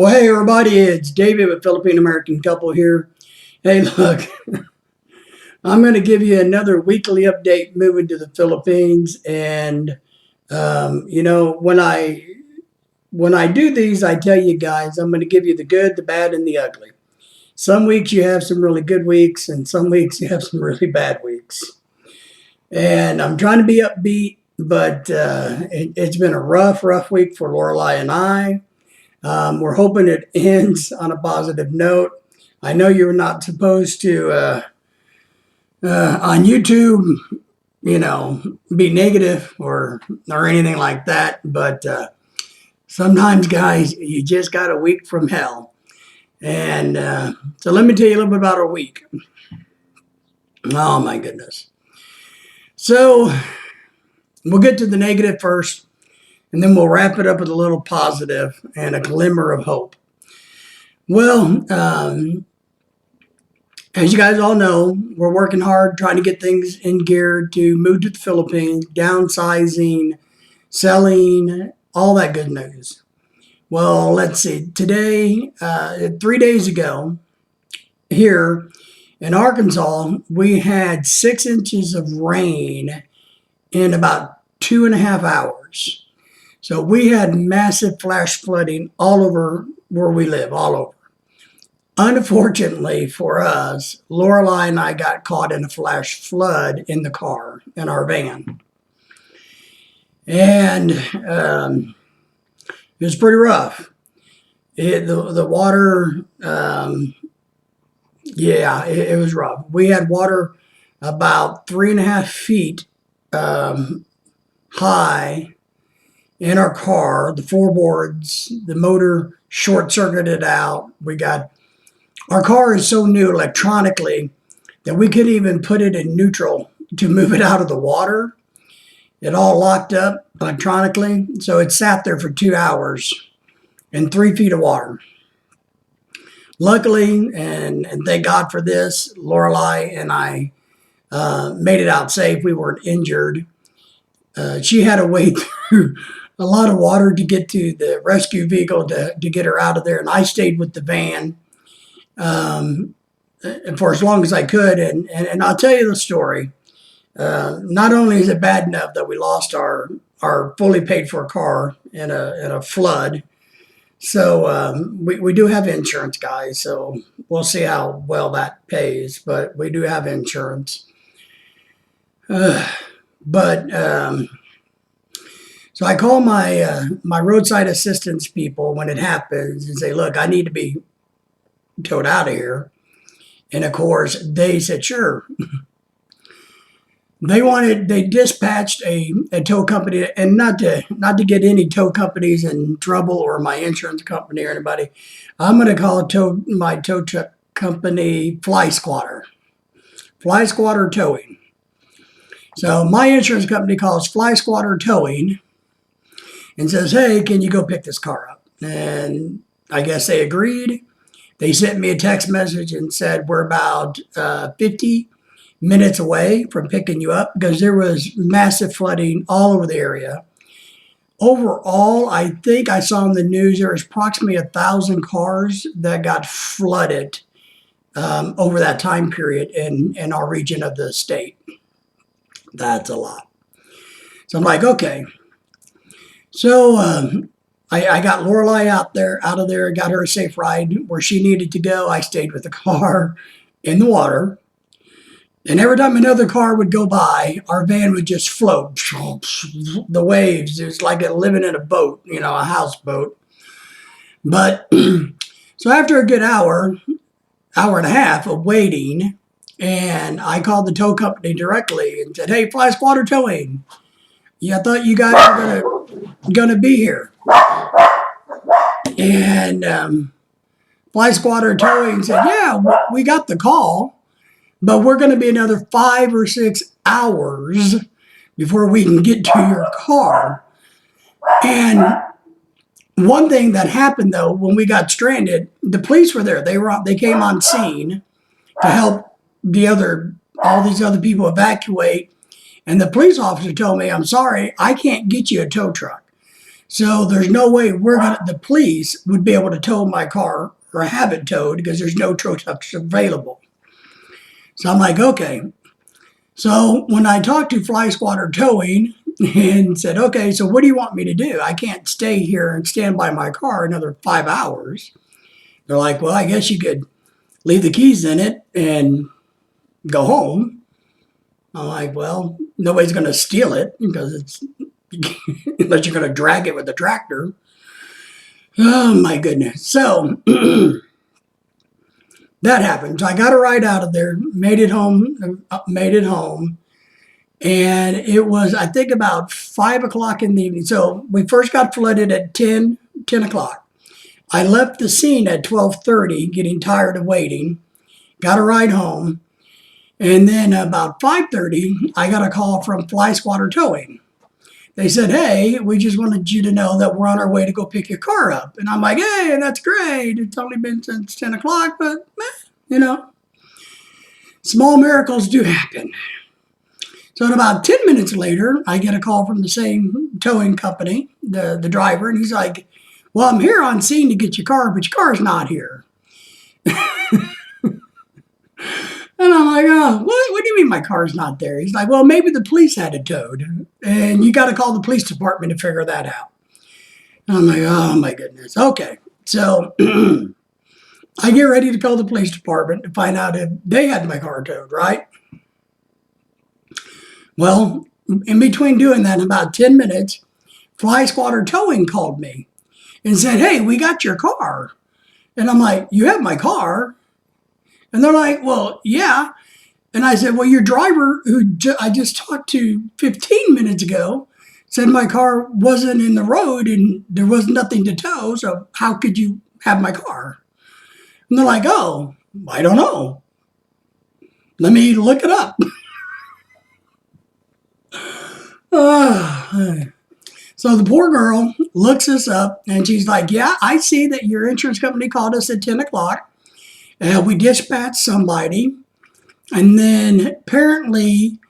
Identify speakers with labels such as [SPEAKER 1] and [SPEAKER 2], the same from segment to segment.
[SPEAKER 1] Well, hey everybody, it's David with Philippine American Couple here. Hey, look, I'm going to give you another weekly update moving to the Philippines, and when I do these, I tell you guys I'm going to give you the good, the bad, and the ugly. Some weeks you have some really good weeks, and some weeks you have some really bad weeks. And I'm trying to be upbeat, but it's been a rough week for Lorelai and I. We're hoping it ends on a positive note. I know you're not supposed to, on YouTube, be negative or anything like that, but sometimes, guys, you just got a week from hell. And so let me tell you a little bit about our week. Oh, my goodness. So we'll get to the negative first, and then we'll wrap it up with a little positive and a glimmer of hope. Well, as you guys all know, we're working hard trying to get things in gear to move to the Philippines, downsizing, selling, all that good news. Well, let's see. Today, 3 days ago, here in Arkansas, we had 6 inches of rain in about 2.5 hours. So we had massive flash flooding all over where we live, all over. Unfortunately for us, Lorelai and I got caught in a flash flood in the car, in our van. And it was pretty rough. The water, it was rough. We had water about 3.5 feet high in our car. The floorboards, the motor short-circuited out. Our car is so new electronically that we couldn't even put it in neutral to move it out of the water. It all locked up electronically, so it sat there for 2 hours in 3 feet of water. Luckily, and thank God for this, Lorelai and I made it out safe. We weren't injured. She had to wade through a lot of water to get to the rescue vehicle to get her out of there, and I stayed with the van for as long as I could. And I'll tell you the story. Not only is it bad enough that we lost our fully paid for car in a flood, so we do have insurance, guys. So we'll see how well that pays, but we do have insurance. So I call my roadside assistance people when it happens and say, look, I need to be towed out of here. And of course, they said, sure. They dispatched a tow company, and not to get any tow companies in trouble or my insurance company or anybody. I'm going to call my tow truck company Fly Squatter Towing. So my insurance company calls Fly Squatter Towing and says, hey, can you go pick this car up? And I guess they agreed. They sent me a text message and said, we're about 50 minutes away from picking you up, because there was massive flooding all over the area. Overall, I think I saw in the news there was approximately 1,000 cars that got flooded over that time period in our region of the state. That's a lot. So I'm like, okay. So I got Lorelai out of there, got her a safe ride where she needed to go. I stayed with the car in the water. And every time another car would go by, our van would just float. The waves, it's like living in a boat, a houseboat. But so after a good hour and a half of waiting, and I called the tow company directly and said, hey, Fly Squatter Towing, I thought you guys were gonna be here. And Fly Squatter Towing said, yeah, we got the call, but we're going to be another 5 or 6 hours before we can get to your car. And one thing that happened, though, when we got stranded, the police were there. They came on scene to help all these other people evacuate. And the police officer told me, I'm sorry, I can't get you a tow truck. So there's no way the police would be able to tow my car or have it towed because there's no tow trucks available. So I'm like, okay. So when I talked to Fly Squatter Towing and said, okay, so what do you want me to do? I can't stay here and stand by my car another 5 hours. They're like, well, I guess you could leave the keys in it and go home. I'm like, well, nobody's going to steal it because it's, unless you're going to drag it with a tractor. Oh my goodness. So that happened. So I got a ride out of there, made it home. And it was, I think, about 5 o'clock in the evening. So we first got flooded at 10 o'clock. I left the scene at 12:30, getting tired of waiting. Got a ride home. And then about 5:30, I got a call from Fly Squatter Towing. They said, hey, we just wanted you to know that we're on our way to go pick your car up. And I'm like, hey, that's great. It's only been since 10 o'clock, but, small miracles do happen. So about 10 minutes later, I get a call from the same towing company, the driver, and he's like, well, I'm here on scene to get your car, but your car's not here. And I'm like, oh, what do you mean my car's not there? He's like, well, maybe the police had it towed, and you got to call the police department to figure that out. And I'm like, oh, my goodness. Okay. So I get ready to call the police department to find out if they had my car towed, right? Well, in between doing that, in about 10 minutes, Fly Squatter Towing called me and said, hey, we got your car. And I'm like, you have my car? And they're like, well, yeah. And I said, well, your driver, who I just talked to 15 minutes ago, said my car wasn't in the road and there was nothing to tow, so how could you have my car? And they're like, oh, I don't know. Let me look it up. So the poor girl looks this up and she's like, yeah, I see that your insurance company called us at 10 o'clock. We dispatched somebody. And then apparently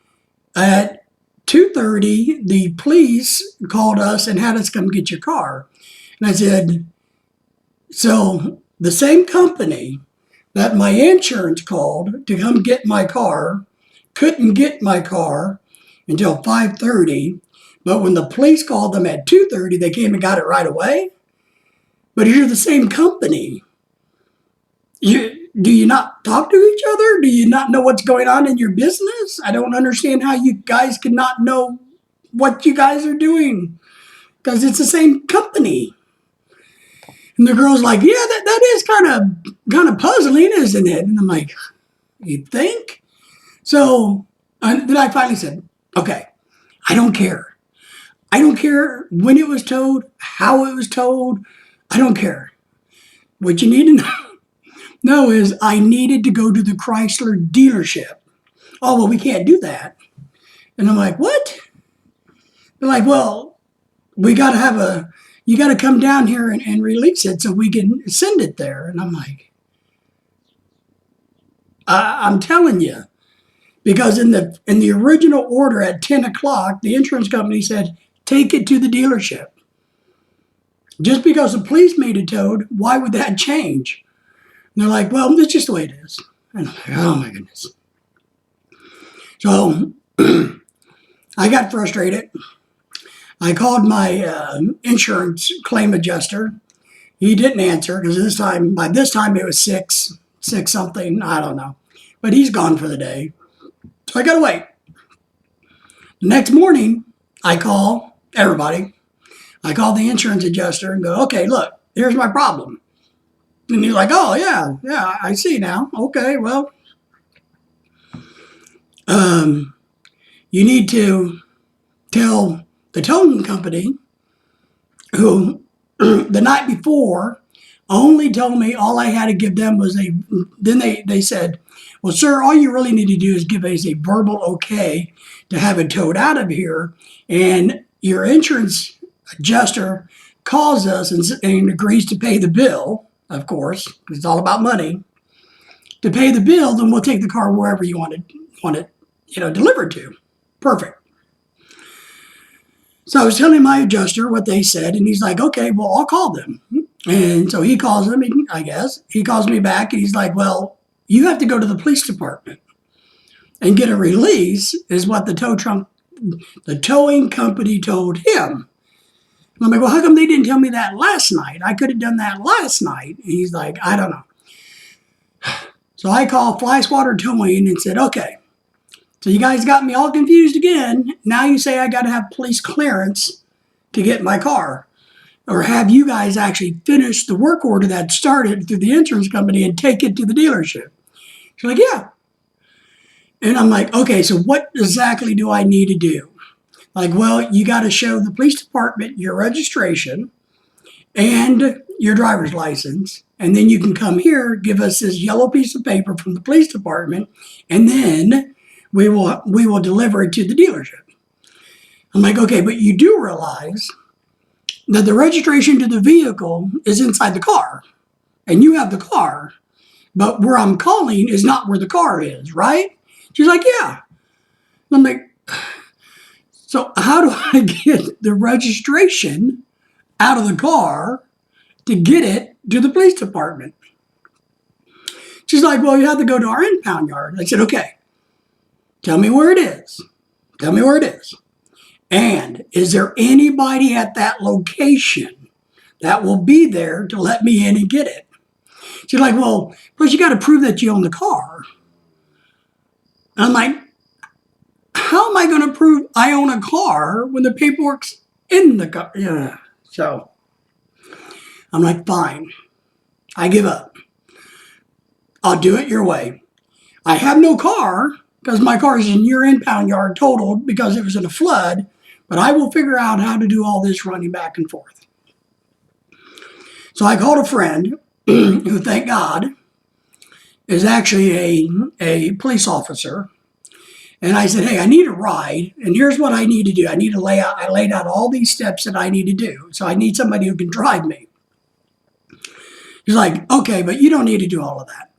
[SPEAKER 1] at 2:30, the police called us and had us come get your car. And I said, so the same company that my insurance called to come get my car couldn't get my car until 5:30. But when the police called them at 2:30, they came and got it right away. But you're the same company. Do you not talk to each other? Do you not know what's going on in your business? I don't understand how you guys can not know what you guys are doing because it's the same company. And the girl's like, yeah, that is kind of puzzling, isn't it? And I'm like, you think? So then I finally said, okay, I don't care. I don't care when it was towed, how it was towed. I don't care. What you need to know is I needed to go to the Chrysler dealership. Oh, well, we can't do that. And I'm like, what? They're like, well, you got to come down here and release it so we can send it there. And I'm like, I'm telling you, because in the original order at 10 o'clock, the insurance company said, take it to the dealership. Just because the police made it towed, why would that change? And they're like, well, that's just the way it is. And I'm like, oh my goodness. So I got frustrated. I called my insurance claim adjuster. He didn't answer because by this time it was six something, I don't know. But he's gone for the day. So I got to wait. The next morning, I call everybody. I call the insurance adjuster and go, okay, look, here's my problem. And he's like, oh, yeah, I see now. Okay, well, you need to tell the towing company who the night before only told me all I had to give them was then they said, well, sir, all you really need to do is give us a verbal okay to have it towed out of here. And your insurance adjuster calls us and agrees to pay the bill, of course, because it's all about money. To pay the bill, then we'll take the car wherever you want it delivered to. Perfect. So I was telling my adjuster what they said, and he's like, okay, well, I'll call them. And so he calls them, I guess. He calls me back, and he's like, well, you have to go to the police department and get a release, is what the towing company told him. And I'm like, well, how come they didn't tell me that last night? I could have done that last night. And he's like, I don't know. So I called Fly Swatter Towing and said, okay, so you guys got me all confused again. Now you say I got to have police clearance to get my car. Or have you guys actually finish the work order that started through the insurance company and take it to the dealership? She's like, yeah. And I'm like, okay, so what exactly do I need to do? Like, well, you got to show the police department your registration and your driver's license. And then you can come here, give us this yellow piece of paper from the police department, and then we will deliver it to the dealership. I'm like, okay, but you do realize that the registration to the vehicle is inside the car, and you have the car, but where I'm calling is not where the car is, right? She's like, yeah. I'm like, so how do I get the registration out of the car to get it to the police department? She's like, well, you have to go to our impound yard. I said, okay, tell me where it is. Tell me where it is. And is there anybody at that location that will be there to let me in and get it? She's like, well, plus you got to prove that you own the car. And I'm like, how am I going to prove I own a car when the paperwork's in the car? Yeah. So I'm like, fine. I give up. I'll do it your way. I have no car because my car is in your impound yard totaled because it was in a flood, but I will figure out how to do all this running back and forth. So I called a friend who, thank God, is actually a police officer. And I said, hey, I need a ride, and here's what I need to do. I laid out all these steps that I need to do. So I need somebody who can drive me. He's like, okay, but you don't need to do all of that.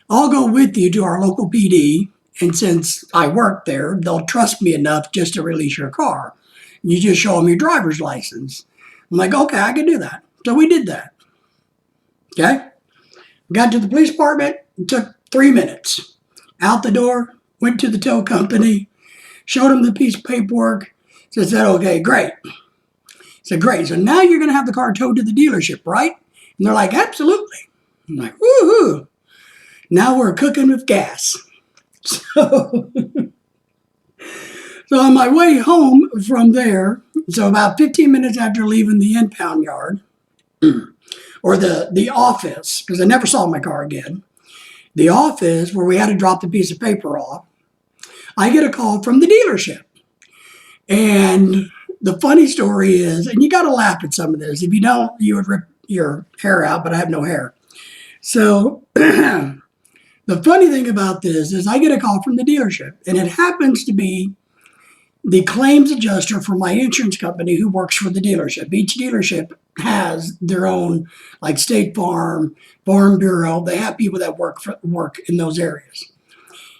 [SPEAKER 1] I'll go with you to our local PD, and since I work there, they'll trust me enough just to release your car. You just show them your driver's license. I'm like, okay, I can do that. So we did that. Okay? Got to the police department. It took 3 minutes. Out the door, went to the tow company, showed them the piece of paperwork. Said, okay, great. Said, great. So now you're going to have the car towed to the dealership, right? And they're like, absolutely. I'm like, woohoo. Now we're cooking with gas. So on my way home from there, so about 15 minutes after leaving the impound yard, or the office, because I never saw my car again, the office where we had to drop the piece of paper off, I get a call from the dealership. And the funny story is, and you got to laugh at some of this. If you don't, you would rip your hair out, but I have no hair. So the funny thing about this is I get a call from the dealership, and it happens to be the claims adjuster for my insurance company who works for the dealership. Each dealership has their own, like State Farm, Farm Bureau. They have people that work in those areas.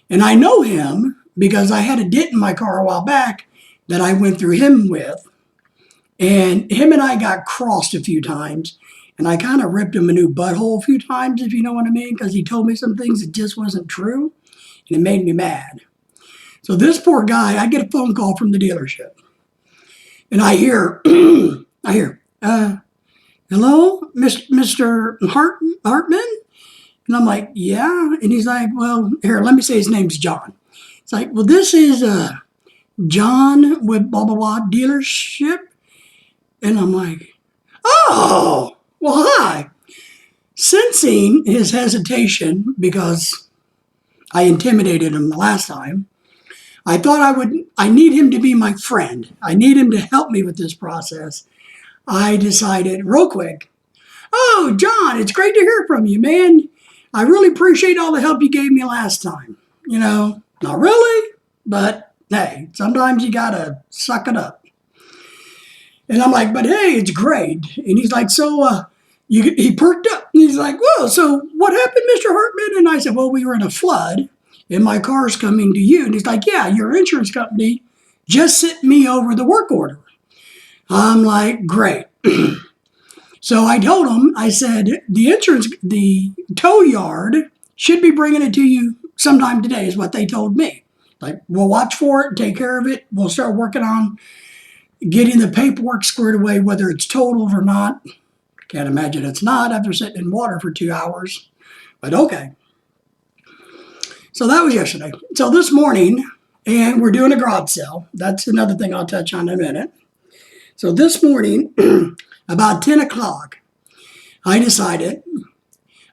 [SPEAKER 1] And I know him because I had a dent in my car a while back that I went through him with. And him and I got crossed a few times. And I kind of ripped him a new butthole a few times, if you know what I mean, because he told me some things that just wasn't true. And it made me mad. So this poor guy, I get a phone call from the dealership. And I hear, hello, Mr. Hartman? And I'm like, yeah. And he's like, well, here, let me say his name's John. It's like, well, this is John with blah, blah, blah dealership. And I'm like, oh, well, hi. Sensing his hesitation because I intimidated him the last time, I thought I need him to be my friend. I need him to help me with this process. I decided real quick, oh, John, it's great to hear from you, man. I really appreciate all the help you gave me last time. You know, not really, but hey, sometimes you got to suck it up. And I'm like, but hey, it's great. And he's like, so he perked up. And he's like, whoa, so what happened, Mr. Hartman? And I said, well, we were in a flood. And my car's coming to you. And he's like, yeah, your insurance company just sent me over the work order. I'm like, great. So I told him, I said, the tow yard should be bringing it to you sometime today, is what they told me. Like, we'll watch for it, take care of it. We'll start working on getting the paperwork squared away, whether it's totaled or not. Can't imagine it's not after sitting in water for 2 hours, but okay. So that was yesterday. So this morning, and we're doing a garage sale. That's another thing I'll touch on in a minute. So this morning, about 10 o'clock, I decided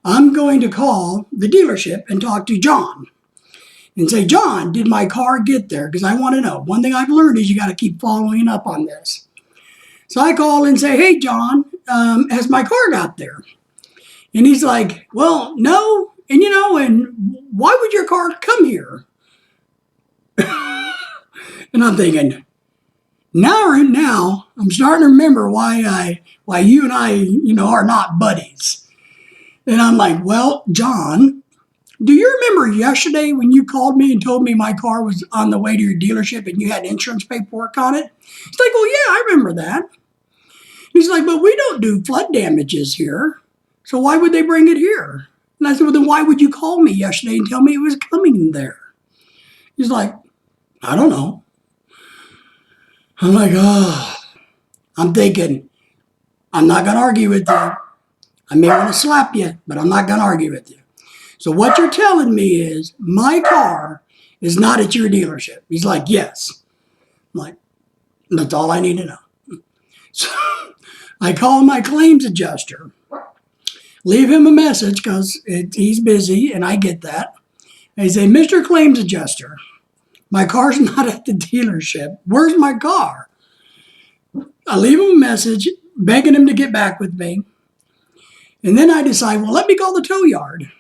[SPEAKER 1] I'm going to call the dealership and talk to John and say, John, did my car get there? Because I want to know. One thing I've learned is you got to keep following up on this. So I call and say, hey, John, has my car got there? And he's like, well, no. And, and why would your car come here? And I'm thinking, now I'm starting to remember why you and I, are not buddies. And I'm like, well, John, do you remember yesterday when you called me and told me my car was on the way to your dealership and you had insurance paperwork on it? It's like, well, yeah, I remember that. He's like, but we don't do flood damages here. So why would they bring it here? And I said, well, then why would you call me yesterday and tell me it was coming there? He's like, I don't know. I'm like, oh. I'm thinking, I'm not going to argue with you. I may want to slap you, but I'm not going to argue with you. So what you're telling me is my car is not at your dealership. He's like, yes. I'm like, that's all I need to know. So I call my claims adjuster, leave him a message because he's busy, and I get that. I say, Mr. Claims Adjuster, my car's not at the dealership. Where's my car? I leave him a message begging him to get back with me. And then I decide, well, let me call the tow yard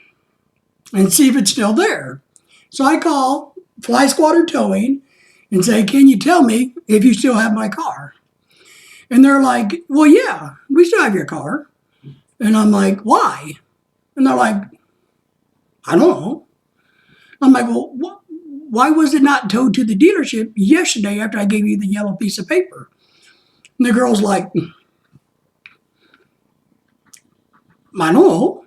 [SPEAKER 1] and see if it's still there. So I call Fly Squatter Towing and say, can you tell me if you still have my car? And they're like, well, yeah, we still have your car. And I'm like, why? And they're like, I don't know. I'm like, well, why was it not towed to the dealership yesterday after I gave you the yellow piece of paper? And the girl's like, I don't know.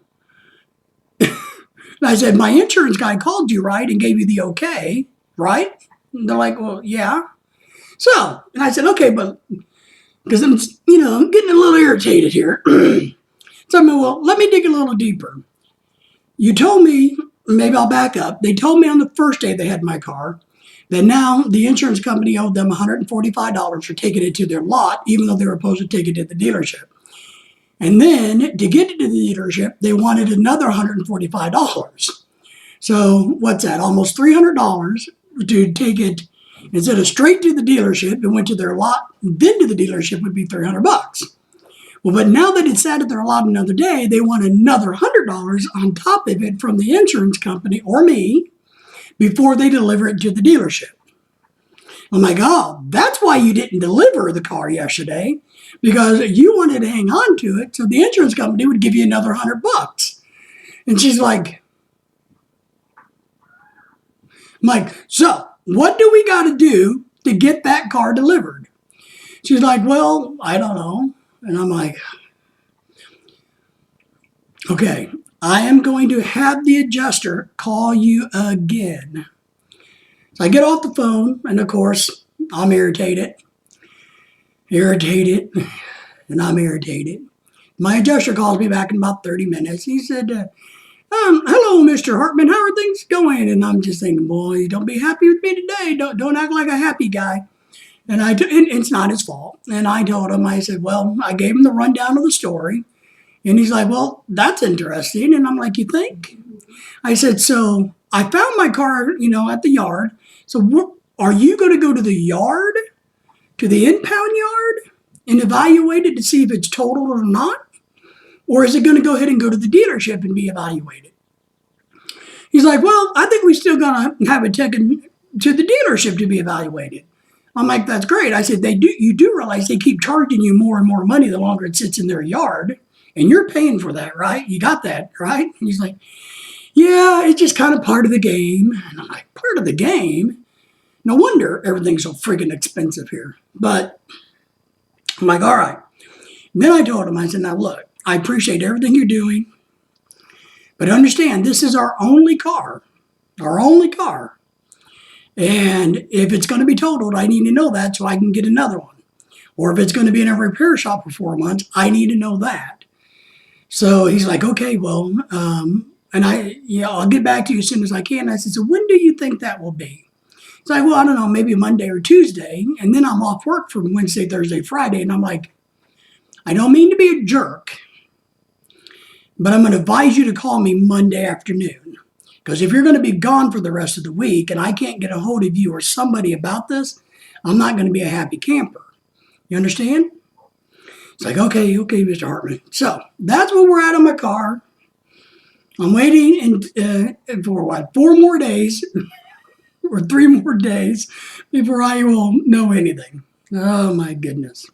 [SPEAKER 1] And I said, my insurance guy called you, right, and gave you the okay, right? And they're like, well, yeah. So, and I said, okay, but, because I'm getting a little irritated here. So I mean, well, let me dig a little deeper. You told me, maybe I'll back up. They told me on the first day they had my car that now the insurance company owed them $145 for taking it to their lot, even though they were supposed to take it to the dealership. And then to get it to the dealership, they wanted another $145. So what's that? Almost $300 to take it instead of straight to the dealership. It went to their lot, then to the dealership would be $300. Well, but now that it's sat at their lot another day, they want another $100 on top of it from the insurance company or me before they deliver it to the dealership. I'm like, oh, that's why you didn't deliver the car yesterday, because you wanted to hang on to it so the insurance company would give you another $100. And she's like, I'm like, so what do we got to do to get that car delivered? She's like, well, I don't know. And I'm like, okay, I am going to have the adjuster call you again. So I get off the phone, and of course, I'm irritated, and I'm irritated. My adjuster calls me back in about 30 minutes. He said, hello, Mr. Hartman, how are things going? And I'm just thinking, boy, don't be happy with me today. Don't act like a happy guy. And it's not his fault. And I told him, I said, well, I gave him the rundown of the story. And he's like, well, that's interesting. And I'm like, you think? I said, so I found my car, at the yard. So are you going to go to the yard, to the impound yard, and evaluate it to see if it's totaled or not? Or is it going to go ahead and go to the dealership and be evaluated? He's like, well, I think we still going to have it taken to the dealership to be evaluated. I'm like, that's great. I said, you do realize they keep charging you more and more money the longer it sits in their yard. And you're paying for that, right? You got that, right? And he's like, yeah, it's just kind of part of the game. And I'm like, part of the game? No wonder everything's so friggin' expensive here. But I'm like, all right. And then I told him, I said, now look, I appreciate everything you're doing, but understand this is our only car. Our only car. And if it's going to be totaled, I need to know that so I can get another one. Or if it's going to be in a repair shop for 4 months, I need to know that. So he's like, okay, well, and I'll get back to you as soon as I can. I said, so when do you think that will be? He's like, well, I don't know, maybe Monday or Tuesday. And then I'm off work from Wednesday, Thursday, Friday. And I'm like, I don't mean to be a jerk, but I'm going to advise you to call me Monday afternoon. Because if you're going to be gone for the rest of the week and I can't get a hold of you or somebody about this, I'm not going to be a happy camper. You understand? It's like, okay, Mr. Hartman. So that's where we're at on my car. I'm waiting for what, 4 more days or 3 more days before I will know anything. Oh my goodness.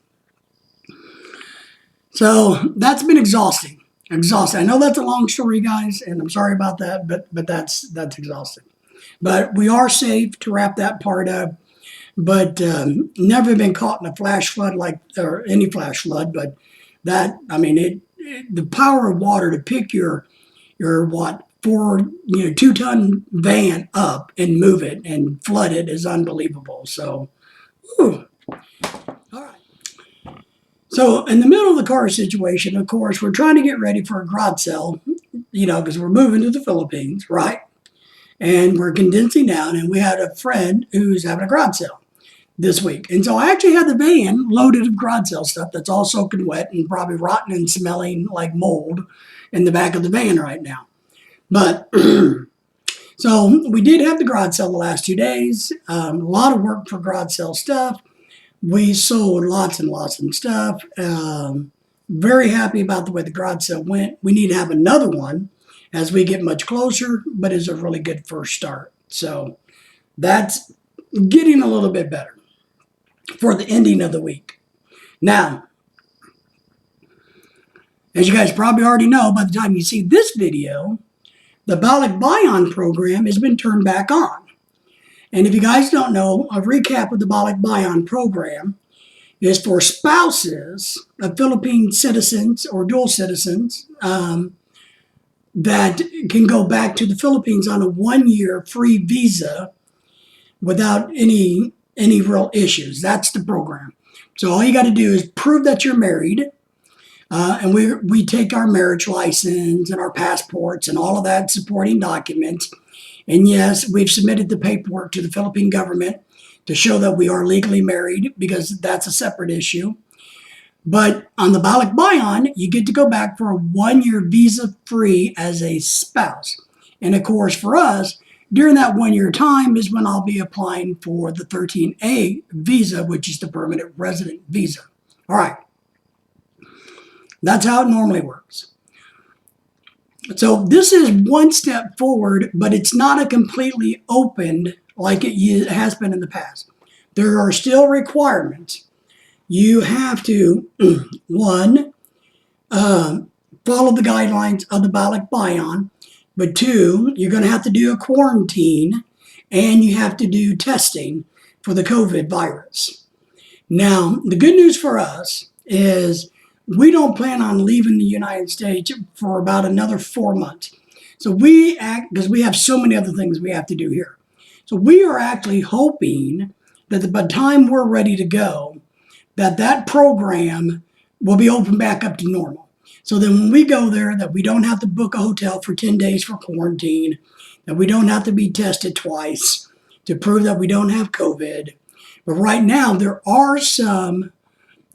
[SPEAKER 1] So that's been exhausting. Exhausting. I know that's a long story, guys, and I'm sorry about that, but that's exhausting. But we are safe to wrap that part up. But never been caught in a flash flood or any flash flood. But that, I mean, the power of water to pick your 2-ton van up and move it and flood it is unbelievable. So, whew. All right. So in the middle of the car situation, of course, we're trying to get ready for a garage sale, because we're moving to the Philippines, right? And we're condensing down, and we had a friend who's having a garage sale this week. And so I actually had the van loaded with garage sale stuff that's all soaking wet and probably rotten and smelling like mold in the back of the van right now. But so we did have the garage sale the last 2 days. A lot of work for garage sale stuff. We sold lots and lots of stuff. Very happy about the way the garage sale went. We need to have another one as we get much closer, but it's a really good first start. So that's getting a little bit better for the ending of the week. Now, as you guys probably already know, by the time you see this video, the Balikbayan program has been turned back on. And if you guys don't know, a recap of the Balikbayan program is for spouses of Philippine citizens or dual citizens that can go back to the Philippines on a 1-year free visa without any real issues. That's the program. So all you got to do is prove that you're married, and we take our marriage license and our passports and all of that supporting documents. And yes, we've submitted the paperwork to the Philippine government to show that we are legally married, because that's a separate issue. But on the Balikbayan, you get to go back for a 1-year visa free as a spouse. And of course, for us, during that 1-year time is when I'll be applying for the 13A visa, which is the permanent resident visa. All right. That's how it normally works. So this is one step forward, but it's not a completely opened like it has been in the past. There are still requirements. You have to, one, follow the guidelines of the Balikbayan, but 2, you're going to have to do a quarantine, and you have to do testing for the COVID virus. Now, the good news for us is we don't plan on leaving the United States for about another 4 months. So because we have so many other things we have to do here. So we are actually hoping that by the time we're ready to go, that program will be opened back up to normal. So then when we go there, that we don't have to book a hotel for 10 days for quarantine, that we don't have to be tested twice to prove that we don't have COVID. But right now, there are some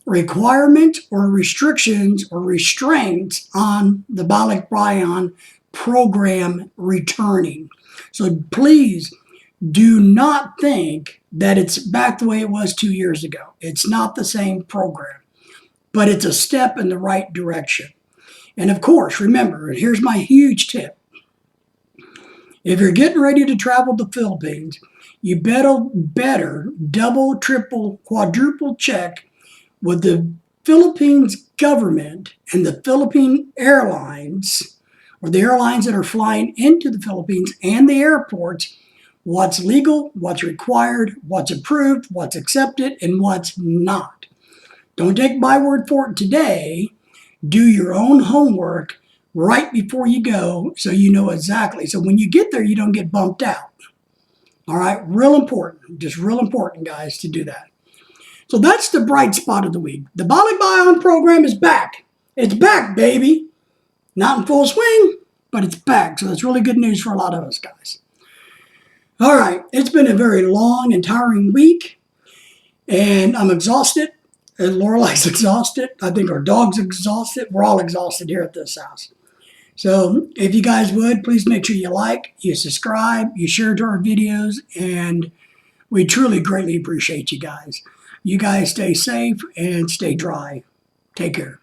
[SPEAKER 1] requirements or restrictions or restraints on the Balikbayan program returning. So please do not think that it's back the way it was 2 years ago. It's not the same program, but it's a step in the right direction. And of course, remember, here's my huge tip. If you're getting ready to travel to the Philippines, you better double, triple, quadruple check with the Philippines government and the Philippine airlines, or the airlines that are flying into the Philippines and the airports, what's legal, what's required, what's approved, what's accepted, and what's not. Don't take my word for it today. Do your own homework right before you go so you know exactly. So when you get there, you don't get bumped out. All right, real important, just real important, guys, to do that. So that's the bright spot of the week. The Balikbayan program is back. It's back, baby. Not in full swing, but it's back. So that's really good news for a lot of us guys. All right, it's been a very long and tiring week, and I'm exhausted. And Lorelei's exhausted. I think our dog's exhausted. We're all exhausted here at this house. So if you guys would, please make sure you like, you subscribe, you share to our videos, and we truly greatly appreciate you guys. You guys stay safe and stay dry. Take care.